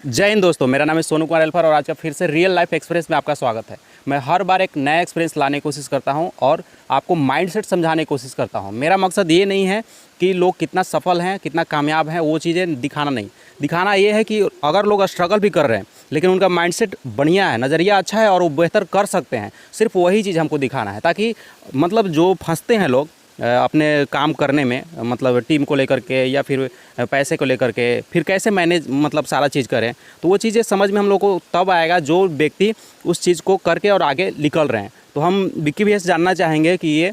जय हिंद दोस्तों, मेरा नाम है सोनू कुमार एल्फर और आज का फिर से रियल लाइफ एक्सपीरियंस में आपका स्वागत है। मैं हर बार एक नया एक्सपीरियंस लाने की कोशिश करता हूं और आपको माइंडसेट समझाने की कोशिश करता हूं। मेरा मकसद ये नहीं है कि लोग कितना सफल हैं, कितना कामयाब हैं, वो चीज़ें दिखाना नहीं। दिखाना ये है कि अगर लोग स्ट्रगल भी कर रहे हैं लेकिन उनका माइंडसेट बढ़िया है, नज़रिया अच्छा है और वो बेहतर कर सकते हैं, सिर्फ वही चीज़ हमको दिखाना है। ताकि मतलब जो फंसते हैं लोग अपने काम करने में, मतलब टीम को लेकर के या फिर पैसे को लेकर के, फिर कैसे मैनेज मतलब सारा चीज़ करें, तो वो चीज़ें समझ में हम लोग को तब आएगा जो व्यक्ति उस चीज़ को करके और आगे निकल रहे हैं। तो हम विक्की भैया से जानना चाहेंगे कि ये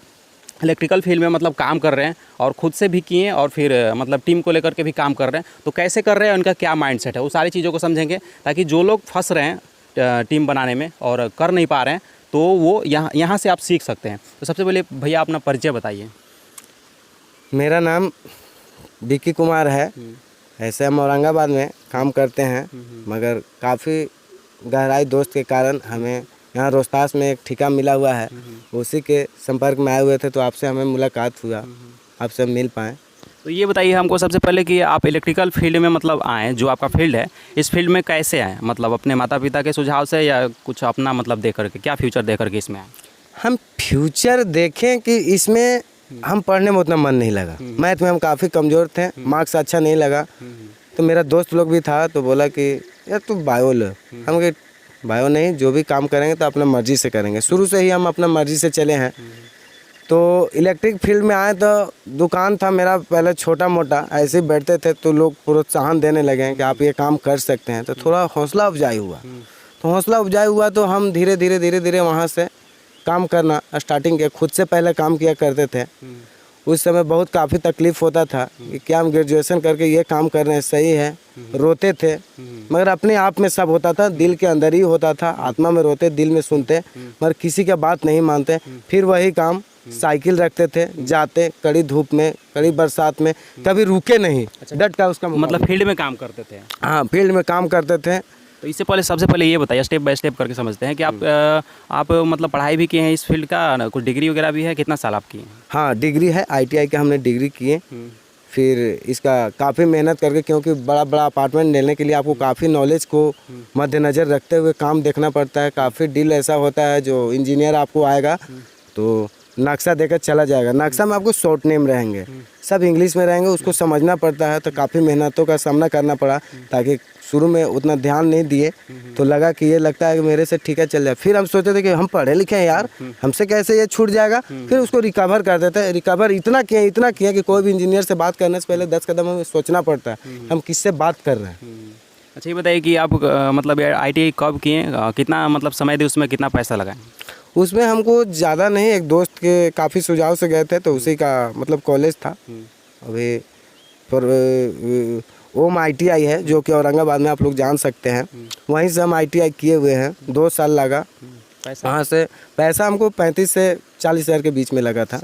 इलेक्ट्रिकल फील्ड में मतलब काम कर रहे हैं और ख़ुद से भी किए और फिर मतलब टीम को लेकर के भी काम कर रहे हैं, तो कैसे कर रहे हैं, उनका क्या माइंडसेट है, वो सारी चीज़ों को समझेंगे। ताकि जो लोग फंस रहे हैं टीम बनाने में और कर नहीं पा रहे हैं, तो वो यहाँ से आप सीख सकते हैं। तो सबसे पहले भैया अपना परिचय बताइए। मेरा नाम विक्की कुमार है। ऐसे हम औरंगाबाद में काम करते हैं, मगर काफ़ी गहराई दोस्त के कारण हमें यहाँ रोहतास में एक ठेका मिला हुआ है, उसी के संपर्क में आए हुए थे, तो आपसे हमें मुलाकात हुआ, आपसे मिल पाएँ। तो ये बताइए हमको सबसे पहले कि आप इलेक्ट्रिकल फील्ड में मतलब आएँ, जो आपका फील्ड है, इस फील्ड में कैसे आए? मतलब अपने माता पिता के सुझाव से या कुछ अपना मतलब दे करके, क्या फ्यूचर दे करके इसमें आए? हम फ्यूचर देखें कि इसमें हम पढ़ने में उतना मन नहीं लगा। मैथ में हम काफ़ी कमज़ोर थे, मार्क्स अच्छा नहीं लगा। तो मेरा दोस्त लोग भी था, तो बोला कि यार तू बायो लो। हम कहे बायो नहीं, जो भी काम करेंगे तो अपना मर्ज़ी से करेंगे। शुरू से ही हम अपना मर्ज़ी से चले हैं। तो इलेक्ट्रिक फील्ड में आए तो दुकान था मेरा पहले छोटा मोटा, ऐसे ही बैठते थे, तो लोग प्रोत्साहन देने लगे कि आप ये काम कर सकते हैं। तो थोड़ा हौसला अफजाई हुआ। तो हौसला अफजाई हुआ तो हम धीरे धीरे वहाँ से काम करना स्टार्टिंग किया। खुद से पहले काम किया करते थे। उस समय बहुत काफ़ी तकलीफ़ होता था कि क्या हम ग्रेजुएशन करके ये काम कर रहे हैं, सही है। रोते थे, मगर अपने आप में सब होता था, दिल के अंदर ही होता था। आत्मा में रोते, दिल में सुनते, मगर किसी का बात नहीं मानते। फिर वही काम, साइकिल रखते थे, जाते कड़ी धूप में, कड़ी बरसात में, कभी रुके नहीं, डट का उसका मतलब फील्ड में काम करते थे? हाँ, फील्ड में काम करते थे। तो इससे पहले सबसे पहले ये बताइए, स्टेप बाय स्टेप करके समझते हैं कि आप मतलब पढ़ाई भी किए हैं इस फील्ड का, कुछ डिग्री वगैरह भी है, कितना साल आप किए हैं? हाँ, डिग्री है, ITI का हमने डिग्री किए। फिर इसका काफ़ी मेहनत करके, क्योंकि बड़ा बड़ा अपार्टमेंट लेने के लिए आपको काफ़ी नॉलेज को मद्देनज़र रखते हुए काम देखना पड़ता है। काफ़ी डील ऐसा होता है जो इंजीनियर आपको आएगा तो नक्शा देकर चला जाएगा, नक्शा में आपको शॉर्ट नेम रहेंगे, सब इंग्लिश में रहेंगे, उसको समझना पड़ता है। तो काफ़ी मेहनतों का सामना करना पड़ा, ताकि शुरू में उतना ध्यान नहीं दिए तो लगा कि ये लगता है कि मेरे से ठीक है चल जाए। फिर हम सोचते थे कि हम पढ़े लिखे हैं यार, हमसे कैसे ये छूट जाएगा। फिर उसको रिकवर कर देते हैं। रिकवर इतना किया कि कोई भी इंजीनियर से बात करने से पहले 10 कदम हमें सोचना पड़ता है हम किससे बात कर रहे हैं। अच्छा, ये बताइए कि आप मतलब ITI कब किए, कितना मतलब समय दे, उसमें कितना पैसा लगाएं? उसमें हमको ज़्यादा नहीं, एक दोस्त के काफ़ी सुझाव से गए थे, तो उसी का मतलब कॉलेज था। अभी पर ओम ITI है जो कि औरंगाबाद में, आप लोग जान सकते हैं। वहीं से हम ITI किए हुए हैं। 2 साल लगा। वहाँ से पैसा हमको 35 से 40 हज़ार के बीच में लगा था।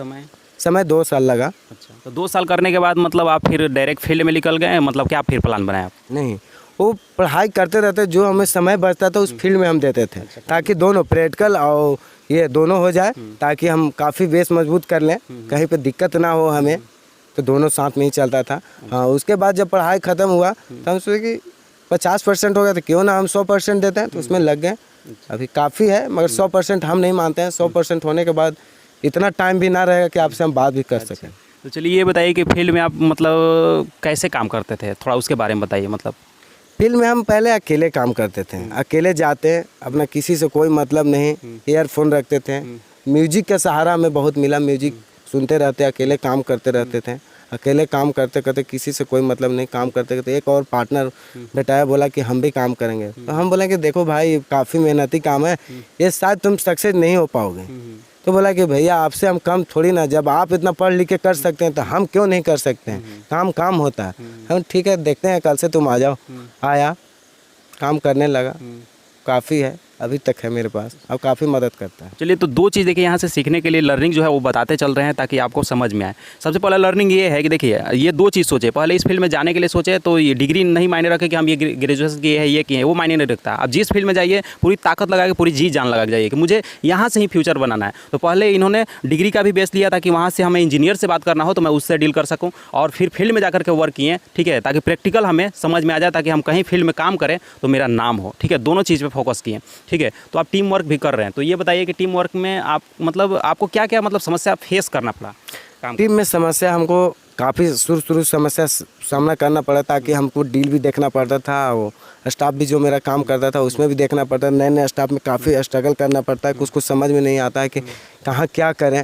समय 2 साल लगा। अच्छा, तो 2 साल करने के बाद मतलब आप फिर डायरेक्ट फील्ड में निकल गए, मतलब क्या फिर प्लान बनाया आप? नहीं, वो पढ़ाई करते रहते, जो हमें समय बचता था उस फील्ड में हम देते थे, ताकि दोनों प्रैक्टिकल और ये दोनों हो जाए, ताकि हम काफ़ी बेस मजबूत कर लें, कहीं पे दिक्कत ना हो हमें। तो दोनों साथ में ही चलता था। हाँ, उसके बाद जब पढ़ाई ख़त्म हुआ तो हम सोचे कि 50% हो गया, तो क्यों ना हम 100% देते हैं, तो उसमें लग गए। अभी काफ़ी है, मगर 100% हम नहीं मानते हैं। 100% होने के बाद इतना टाइम भी ना रहेगा कि आपसे हम बात भी कर सकें। तो चलिए ये बताइए कि फील्ड में आप मतलब कैसे काम करते थे, थोड़ा उसके बारे में बताइए। मतलब फील्ड में हम पहले अकेले काम करते थे, अकेले जाते, अपना किसी से कोई मतलब नहीं, ईयरफोन रखते थे। म्यूजिक का सहारा हमें बहुत मिला, म्यूजिक सुनते रहते, अकेले काम करते रहते थे। अकेले काम करते करते, किसी से कोई मतलब नहीं, काम करते करते एक और पार्टनर बैठाया, बोला कि हम भी काम करेंगे। तो हम बोले कि देखो भाई, काफ़ी मेहनती काम है, ये शायद तुम सक्सेस नहीं हो पाओगे। तो बोला कि भैया आपसे हम कम थोड़ी ना, जब आप इतना पढ़ लिख के कर सकते हैं तो हम क्यों नहीं कर सकते हैं। काम होता है। हम ठीक है, देखते हैं, कल से तुम आ जाओ। आया, काम करने लगा, काफ़ी है, अभी तक है मेरे पास और काफ़ी मदद करता है। चलिए, तो दो चीज़ देखिए यहाँ से सीखने के लिए लर्निंग जो है वो बताते चल रहे हैं ताकि आपको समझ में आए। सबसे पहला लर्निंग ये है कि देखिए ये दो चीज़ सोचे, पहले इस फील्ड में जाने के लिए सोचे तो ये डिग्री नहीं मायने रखे कि हम ये ग्रेजुएशन किए हैं ये किए हैं, वो मायने नहीं रखता। आप जिस फील्ड में जाइए पूरी ताकत लगा के पूरी जी जान लगा के जाइए कि मुझे यहाँ से ही फ्यूचर बनाना है। तो पहले इन्होंने डिग्री का भी बेस लिया था कि वहाँ से हमें इंजीनियर से बात करना हो तो मैं उससे डील कर सकूँ, और फिर फील्ड में जाकर के वर्क किए, ठीक है, ताकि प्रैक्टिकल हमें समझ में आ जाए, ताकि हम कहीं फील्ड में काम करें तो मेरा नाम हो, ठीक है। दोनों चीज़ पे फोकस किए, ठीक है। तो आप टीम वर्क भी कर रहे हैं, तो ये बताइए कि टीम वर्क में आप मतलब आपको क्या क्या मतलब समस्या फेस करना पड़ा काम? टीम में समस्या हमको काफ़ी शुरू समस्या सामना करना पड़ा, ताकि हमको डील भी देखना पड़ता था, वो स्टाफ भी जो मेरा काम करता था उसमें भी देखना पड़ता। नए नए स्टाफ में काफ़ी स्ट्रगल करना पड़ता है, कुछ समझ में नहीं आता है कि कहाँ क्या करें।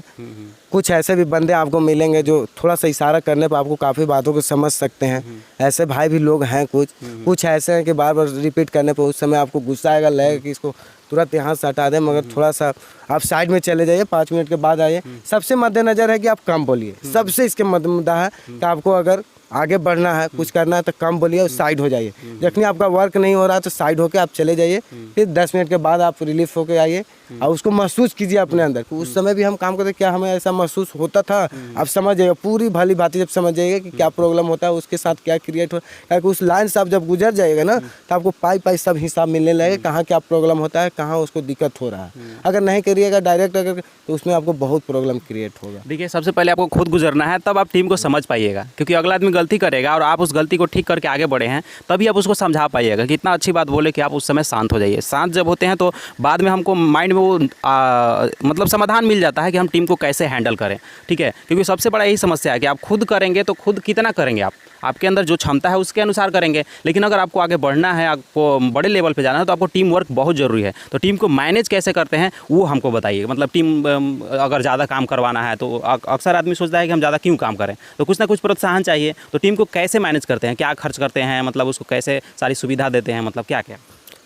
कुछ ऐसे भी बंदे आपको मिलेंगे जो थोड़ा सा इशारा करने पर आपको काफ़ी बातों को समझ सकते हैं। ऐसे भाई भी लोग हैं, कुछ ऐसे हैं कि बार बार रिपीट करने पर उस समय आपको गुस्सा आएगा, लगेगा कि इसको तुरंत यहाँ से हटा दें, मगर थोड़ा सा आप साइड में चले जाइए, 5 मिनट के बाद आइए। सबसे मद्देनज़र है कि आप कम बोलिए, सबसे इसके मुद्दा है कि आपको अगर आगे बढ़ना है, कुछ करना है तो कम बोलिए और साइड हो जाइए। जखनी आपका वर्क नहीं हो रहा है तो साइड होकर आप चले जाइए, फिर 10 मिनट के बाद आप रिलीफ होकर आइए और उसको महसूस कीजिए अपने अंदर। उस समय भी हम काम करते क्या हमें ऐसा महसूस होता था, आप समझ जाइए पूरी भली भांति, जब समझ जाइएगा कि क्या प्रॉब्लम होता है, उसके साथ क्या क्रिएट हो, क्योंकि उस लाइन से आप जब गुजर जाइएगा ना तो आपको पाई सब हिसाब मिलने लगेगा, कहाँ क्या प्रॉब्लम होता है, कहाँ उसको दिक्कत हो रहा है। अगर नहीं करिएगा डायरेक्ट अगर, तो उसमें आपको बहुत प्रॉब्लम क्रिएट होगा। देखिए, सबसे पहले आपको खुद गुजरना है, तब आप टीम को समझ पाइएगा, क्योंकि अगला आदमी गलती करेगा और आप उस गलती को ठीक करके आगे बढ़े हैं, तभी आप उसको समझा पाइएगा कि इतना अच्छी बात बोले कि आप उस समय शांत हो जाइए। शांत जब होते हैं तो बाद में हमको माइंड में वो मतलब समाधान मिल जाता है कि हम टीम को कैसे हैंडल करें, ठीक है। क्योंकि सबसे बड़ा यही समस्या है कि आप खुद करेंगे तो खुद कितना करेंगे, आपके अंदर जो क्षमता है उसके अनुसार करेंगे, लेकिन अगर आपको आगे बढ़ना है, आपको बड़े लेवल पे जाना है, तो आपको टीम वर्क बहुत ज़रूरी है। तो टीम को मैनेज कैसे करते हैं वो हमको बताइए। मतलब टीम अगर ज़्यादा काम करवाना है तो अक्सर आदमी सोचता है कि हम ज़्यादा क्यों काम करें, तो कुछ ना कुछ प्रोत्साहन चाहिए। तो टीम को कैसे मैनेज करते हैं, क्या खर्च करते हैं, मतलब उसको कैसे सारी सुविधा देते हैं, मतलब क्या क्या?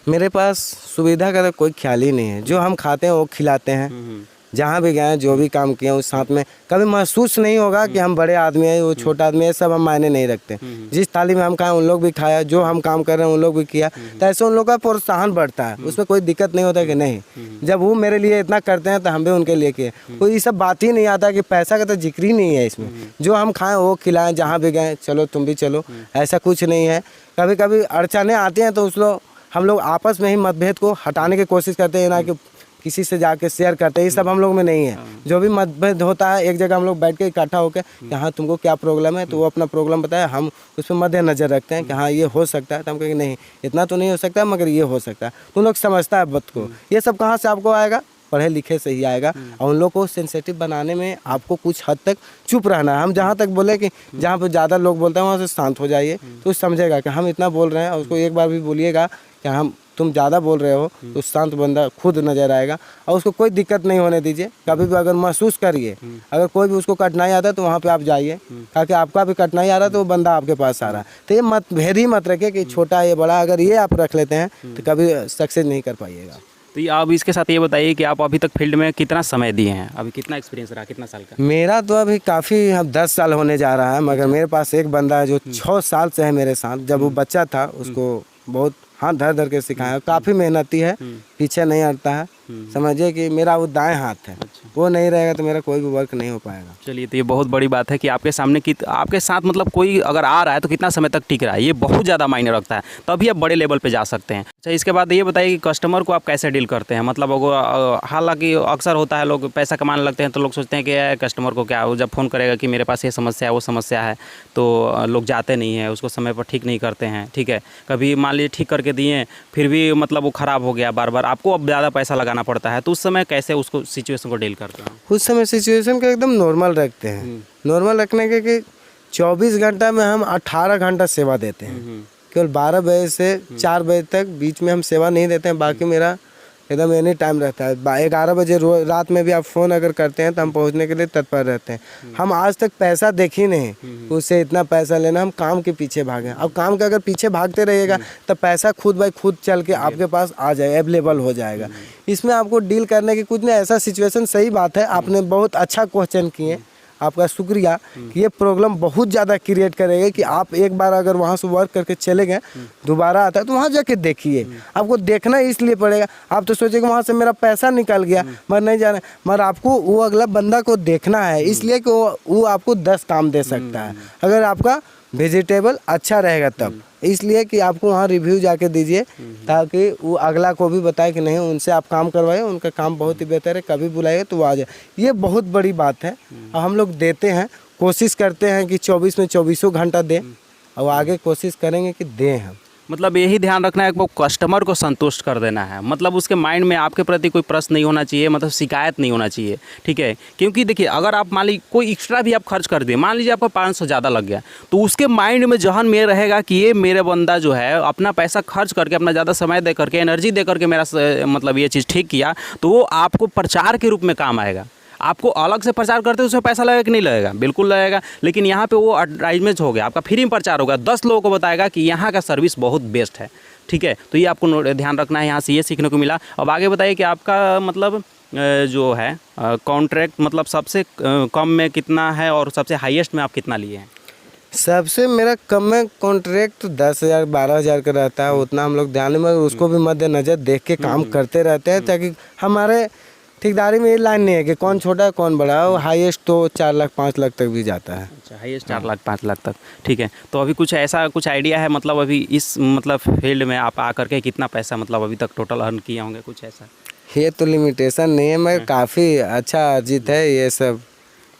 मेरे पास सुविधा का तो कोई ख्याल ही नहीं है, जो हम खाते हैं वो खिलाते हैं। जहाँ भी गए जो भी काम किए उस साथ में कभी महसूस नहीं होगा कि हम बड़े आदमी हैं, वो छोटा आदमी है, सब हम मायने नहीं रखते। जिस थाली में हम खाएं उन लोग भी खाया, जो हम काम कर रहे हैं उन लोग भी किया, तो ऐसे उन लोग का प्रोत्साहन बढ़ता है, उसमें कोई दिक्कत नहीं होता कि नहीं जब वो मेरे लिए इतना करते हैं तो हम भी उनके लिए किए। कोई ये सब बात ही नहीं आता कि पैसा का तो जिक्र ही नहीं है इसमें। जो हम खाएं वो खिलाएं, जहाँ भी गए चलो तुम भी चलो, ऐसा कुछ नहीं है। कभी कभी अड़चने आती हैं तो हम लोग आपस में ही मतभेद को हटाने की कोशिश करते हैं, ना कि किसी से जाके शेयर करते हैं। ये सब हम लोग में नहीं है। जो भी मतभेद होता है एक जगह हम लोग बैठ के इकट्ठा होकर कि हाँ तुमको क्या प्रॉब्लम है, तो वो अपना प्रॉब्लम बताए, हम उस पर मद्देनजर रखते हैं कि हाँ ये हो सकता है, तो हम कहेंगे नहीं इतना तो नहीं हो सकता मगर ये हो सकता है। तो उन लोग समझता है बात को। ये सब कहाँ से आपको आएगा, पढ़े लिखे से ही आएगा। और उन लोग को सेंसिटिव बनाने में आपको कुछ हद तक चुप रहना है। हम जहाँ तक बोले कि जहाँ पर ज़्यादा लोग बोलते हैं वहाँ से शांत हो जाइए, तो समझेगा कि हम इतना बोल रहे हैं। और उसको एक बार भी बोलिएगा कि हम तुम ज़्यादा बोल रहे हो, तो शांत बंदा खुद नज़र आएगा और उसको कोई दिक्कत नहीं होने दीजिए। कभी भी अगर महसूस करिए, अगर कोई भी उसको कठिनाई आता है तो वहाँ पे आप जाइए, ताकि आपका भी कठिनाई आ रहा है तो वो बंदा आपके पास आ रहा है। तो ये मतभेद ही मत रखिए कि छोटा ये बड़ा, अगर ये आप रख लेते हैं तो कभी सक्सेस नहीं कर पाइएगा। तो ये आप इसके साथ ये बताइए कि आप अभी तक फील्ड में कितना समय दिए हैं, अभी कितना एक्सपीरियंस रहा, कितना साल का? मेरा तो अभी काफ़ी 10 साल होने जा रहा है, मगर मेरे पास एक बंदा है जो 6 साल से है मेरे साथ। जब वो बच्चा था उसको बहुत हाथ धर धर के सिखाया, काफ़ी मेहनती है, पीछे नहीं हटता है। समझिए कि मेरा वो दाएं हाथ है, वो नहीं रहेगा तो मेरा कोई भी वर्क नहीं हो पाएगा। चलिए, तो ये बहुत बड़ी बात है कि आपके सामने आपके साथ मतलब कोई अगर आ रहा है तो कितना समय तक टिक रहा है, ये बहुत ज़्यादा मायने रखता है, तभी आप बड़े लेवल पे जा सकते हैं। अच्छा, इसके बाद ये बताइए कि कस्टमर को आप कैसे डील करते हैं? मतलब हालांकि अक्सर होता है लोग पैसा कमाने लगते हैं तो लोग सोचते हैं कि कस्टमर को क्या, वो जब फ़ोन करेगा कि मेरे पास ये समस्या है वो समस्या है, तो लोग जाते नहीं हैं, उसको समय पर ठीक नहीं करते हैं, ठीक है। कभी मान लीजिए ठीक करके दिए फिर भी मतलब वो ख़राब हो गया, बार बार आपको अब ज़्यादा पैसा लगाना पड़ता है, तो उस समय कैसे उसको सिचुएशन को डील करते हैं? उस समय सिचुएशन को एकदम नॉर्मल रखते हैं। नॉर्मल रखने के कि 24 घंटा में हम 18 घंटा सेवा देते हैं। केवल 12 बजे से 4 बजे तक बीच में हम सेवा नहीं देते हैं। बाकी मेरा एकदम एनी टाइम रहता है। 11 बजे रात में भी आप फ़ोन अगर करते हैं तो हम पहुंचने के लिए तत्पर रहते हैं। हम आज तक पैसा देख ही नहीं उससे इतना पैसा लेना, हम काम के पीछे भागे। अब काम के अगर पीछे भागते रहिएगा तो पैसा खुद बाई खुद चल के आपके पास आ जाएगा, अवेलेबल हो जाएगा। इसमें आपको डील करने की कुछ नहीं, ऐसा सिचुएशन। सही बात है, आपने बहुत अच्छा क्वेश्चन किए। आपका शुक्रिया कि ये प्रॉब्लम बहुत ज़्यादा क्रिएट करेगा कि आप एक बार अगर वहाँ से वर्क करके चले गए दोबारा आता है तो वहाँ जाके देखिए। आपको देखना इसलिए पड़ेगा, आप तो सोचेंगे वहाँ से मेरा पैसा निकल गया मगर नहीं जाना, मगर आपको वो अगला बंदा को देखना है, इसलिए कि वो आपको 10 काम दे सकता है अगर आपका वेजिटेबल अच्छा रहेगा तब। इसलिए कि आपको वहाँ रिव्यू जाके दीजिए ताकि वो अगला को भी बताए कि नहीं उनसे आप काम करवाइए, उनका काम बहुत ही बेहतर है, कभी बुलाइए तो वो आ जाए। ये बहुत बड़ी बात है और हम लोग देते हैं, कोशिश करते हैं कि 24 में 24 घंटा दें और आगे कोशिश करेंगे कि दें हम। मतलब यही ध्यान रखना है कि वो कस्टमर को संतुष्ट कर देना है, मतलब उसके माइंड में आपके प्रति कोई प्रश्न नहीं होना चाहिए, मतलब शिकायत नहीं होना चाहिए, ठीक है। क्योंकि देखिए अगर आप मान लीजिए कोई एक्स्ट्रा भी आप खर्च कर दिए, मान लीजिए आपका 500 ज़्यादा लग गया, तो उसके माइंड में जहन में रहेगा कि ये मेरे बंदा जो है अपना पैसा खर्च करके, अपना ज़्यादा समय दे करके, एनर्जी दे करके मेरा मतलब ये चीज़ ठीक किया, तो वो आपको प्रचार के रूप में काम आएगा। आपको अलग से प्रचार करते हैं उसमें पैसा लगेगा कि नहीं लगेगा, बिल्कुल लगेगा। लेकिन यहाँ पे वो एडवर्टाइजमेंट हो गया, आपका फ्री में प्रचार होगा, 10 लोगों को बताएगा कि यहाँ का सर्विस बहुत बेस्ट है, ठीक है। तो ये आपको ध्यान रखना है, यहाँ से ये सीखने को मिला। अब आगे बताइए कि आपका मतलब जो है कॉन्ट्रैक्ट मतलब सबसे कम में कितना है और सबसे हाईएस्ट में आप कितना लिए हैं? सबसे मेरा कम में कॉन्ट्रैक्ट 10,000 12,000 का रहता है, उतना हम लोग ध्यान में मगर उसको भी मद्देनजर देख के काम करते रहते हैं, ताकि हमारे ठेकेदारी में ये लाइन नहीं है कि कौन छोटा है कौन बड़ा है। हाईएस्ट तो 4 लाख 5 लाख तक भी जाता है। अच्छा, हाईएस्ट 4 लाख 5 लाख तक, ठीक है। तो अभी कुछ ऐसा कुछ आइडिया है, मतलब अभी इस मतलब फील्ड में आप आकर के कितना पैसा मतलब अभी तक टोटल अर्न किए होंगे, कुछ ऐसा? ये तो लिमिटेशन नहीं है, मगर काफ़ी अच्छा अर्जित है, ये सब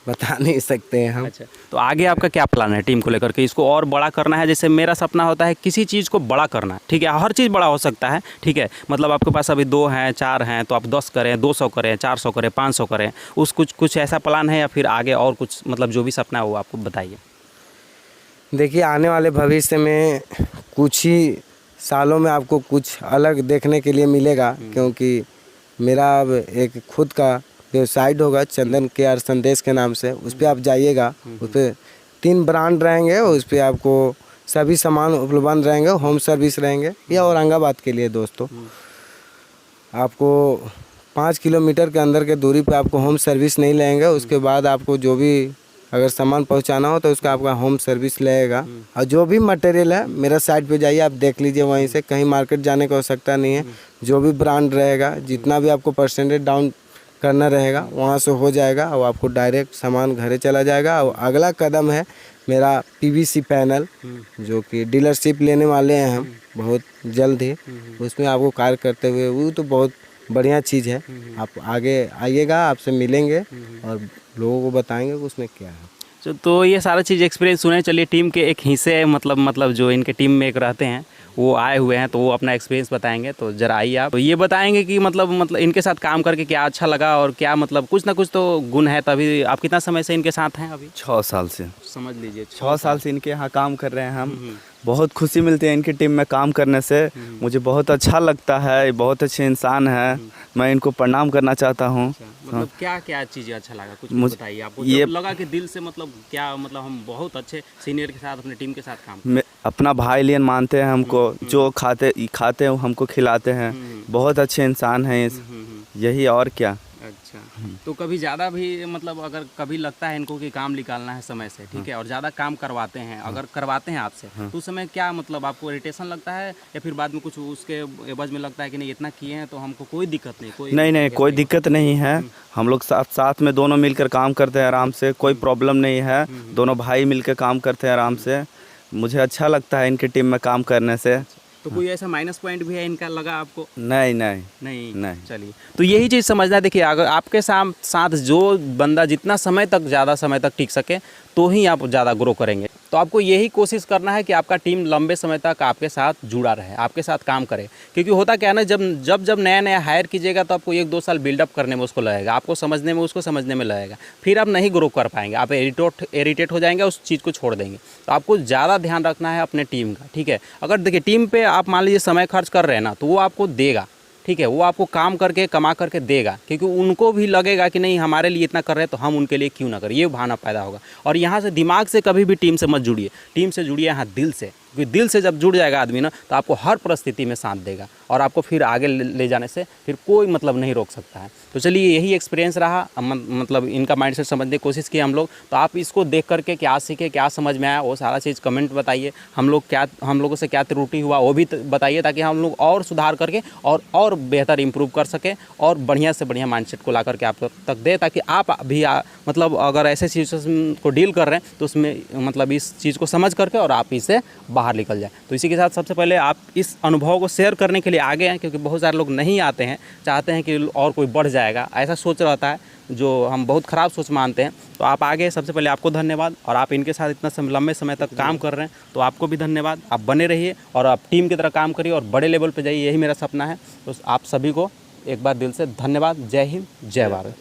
बता नहीं सकते हैं हम। अच्छा, तो आगे आपका क्या प्लान है टीम को लेकर के? इसको और बड़ा करना है? जैसे मेरा सपना होता है किसी चीज़ को बड़ा करना, ठीक है। हर चीज़ बड़ा हो सकता है, ठीक है। मतलब आपके पास अभी 2 हैं 4 हैं तो आप 10 करें, 200 करें, 400 करें, 500 करें, उस कुछ ऐसा प्लान है या फिर आगे और कुछ मतलब जो भी सपना है वो आपको बताइए। देखिए आने वाले भविष्य में कुछ ही सालों में आपको कुछ अलग देखने के लिए मिलेगा, क्योंकि मेरा अब एक खुद का वेबसाइट होगा चंदन केयर संदेश के नाम से, उस पर आप जाइएगा, उस पर 3 ब्रांड रहेंगे, उस पर आपको सभी सामान उपलब्ध रहेंगे, होम सर्विस रहेंगे। ये औरंगाबाद के लिए दोस्तों, आपको 5 किलोमीटर के अंदर के दूरी पे आपको होम सर्विस नहीं लेंगे, उसके बाद आपको जो भी अगर सामान पहुंचाना हो तो उसका आपका होम सर्विस लगेगा। और जो भी मटेरियल है मेरा साइट पे जाइए, आप देख लीजिए, वहीं से कहीं मार्केट जाने की आवश्यकता नहीं है। जो भी ब्रांड रहेगा, जितना भी आपको परसेंटेज डाउन करना रहेगा वहाँ से हो जाएगा और आपको डायरेक्ट सामान घरे चला जाएगा। और अगला कदम है मेरा पीवीसी पैनल, जो कि डीलरशिप लेने वाले हैं हम बहुत जल्द ही, उसमें आपको कार्य करते हुए, वो तो बहुत बढ़िया चीज़ है। आप आगे आइएगा, आपसे मिलेंगे और लोगों को बताएंगे कि उसमें क्या है। तो ये सारा चीज़ एक्सपीरियंस सुने। चलिए टीम के एक हिस्से मतलब जो इनके टीम में एक रहते हैं वो आए हुए हैं, तो वो अपना एक्सपीरियंस बताएंगे। तो जरा आइए आप, तो ये बताएंगे कि मतलब इनके साथ काम करके क्या अच्छा लगा और क्या मतलब कुछ ना कुछ तो गुण है, तभी आप कितना समय से इनके साथ हैं? अभी 6 साल से, समझ लीजिए 6 साल से इनके यहाँ काम कर रहे हैं हम। बहुत खुशी मिलती है इनकी टीम में काम करने से, मुझे बहुत अच्छा लगता है। बहुत अच्छे इंसान है, मैं इनको प्रणाम करना चाहता हूँ। मतलब क्या क्या चीज़ें अच्छा लगा, कुछ मुझे बताइए आपको ये जब लगा कि दिल से मतलब क्या मतलब हम बहुत अच्छे सीनियर के साथ अपने टीम के साथ काम अपना भाई लियन मानते हैं हमको, जो खाते हैं हमको खिलाते हैं। बहुत अच्छे इंसान हैं यही, और क्या। अच्छा, तो कभी ज़्यादा भी मतलब अगर कभी लगता है इनको कि काम निकालना है समय से, ठीक है, और ज़्यादा काम करवाते हैं, अगर करवाते हैं आपसे, तो उस समय क्या मतलब आपको इरिटेशन लगता है या फिर बाद में कुछ उसके एवज में लगता है कि नहीं इतना किए हैं तो हमको कोई दिक्कत नहीं? नहीं, कोई दिक्कत नहीं है। हम लोग साथ में दोनों मिलकर काम करते हैं आराम से, कोई प्रॉब्लम नहीं है। दोनों भाई मिलकर काम करते हैं आराम से। मुझे अच्छा लगता है इनकी टीम में काम करने से। तो कोई ऐसा माइनस पॉइंट भी है इनका लगा आपको? नहीं। चलिए, तो यही चीज़ समझना है। देखिए अगर आपके साथ जो बंदा जितना समय तक ज़्यादा समय तक टिक सके तो ही आप ज़्यादा ग्रो करेंगे। तो आपको यही कोशिश करना है कि आपका टीम लंबे समय तक आपके साथ जुड़ा रहे, आपके साथ काम करे। क्योंकि होता क्या है ना, जब नया हायर कीजिएगा तो आपको 1-2 साल बिल्डअप करने में उसको लगेगा, आपको समझने में उसको समझने में लगेगा, फिर आप नहीं ग्रो कर पाएंगे, आप इरिटेट हो जाएंगे, उस चीज़ को छोड़ देंगे। तो आपको ज़्यादा ध्यान रखना है अपने टीम का, ठीक है। अगर देखिए टीम पे आप मान लीजिए समय खर्च कर रहे हैं ना, तो वो आपको देगा, ठीक है, वो आपको काम करके कमा करके देगा, क्योंकि उनको भी लगेगा कि नहीं हमारे लिए इतना कर रहे हैं तो हम उनके लिए क्यों ना करें, ये भावना पैदा होगा। और यहाँ से दिमाग से कभी भी टीम से मत जुड़िए, टीम से जुड़िए यहाँ दिल से, क्योंकि दिल से जब जुड़ जाएगा आदमी ना तो आपको हर परिस्थिति में साथ देगा और आपको फिर आगे ले जाने से फिर कोई मतलब नहीं रोक सकता है। तो चलिए यही एक्सपीरियंस रहा, मतलब इनका माइंडसेट समझने की कोशिश की हम लोग। तो आप इसको देख करके क्या सीखे, क्या समझ में आया, वो सारा चीज़ कमेंट बताइए। हम लोगों से क्या त्रुटि हुआ वो भी बताइए, ताकि हम लोग और सुधार करके और बेहतर इंप्रूव कर सकें और बढ़िया से बढ़िया माइंडसेट को ला करके आप तक दे, ताकि आप भी मतलब अगर ऐसे सिचुएशन को डील कर रहे हैं तो उसमें मतलब इस चीज़ को समझ करके और आप इससे बाहर निकल जाए। तो इसी के साथ सबसे पहले आप इस अनुभव को शेयर करने के लिए आगे हैं, क्योंकि बहुत सारे लोग नहीं आते हैं, चाहते हैं कि और कोई बढ़ जाएगा, ऐसा सोच रहता है जो हम बहुत ख़राब सोच मानते हैं। तो आप आगे, सबसे पहले आपको धन्यवाद, और आप इनके साथ इतना लंबे समय तक काम कर रहे हैं तो आपको भी धन्यवाद। आप बने रहिए और आप टीम की तरह काम करिए और बड़े लेवल पे जाइए, यही मेरा सपना है। तो आप सभी को एक बार दिल से धन्यवाद। जय हिंद, जय भारत।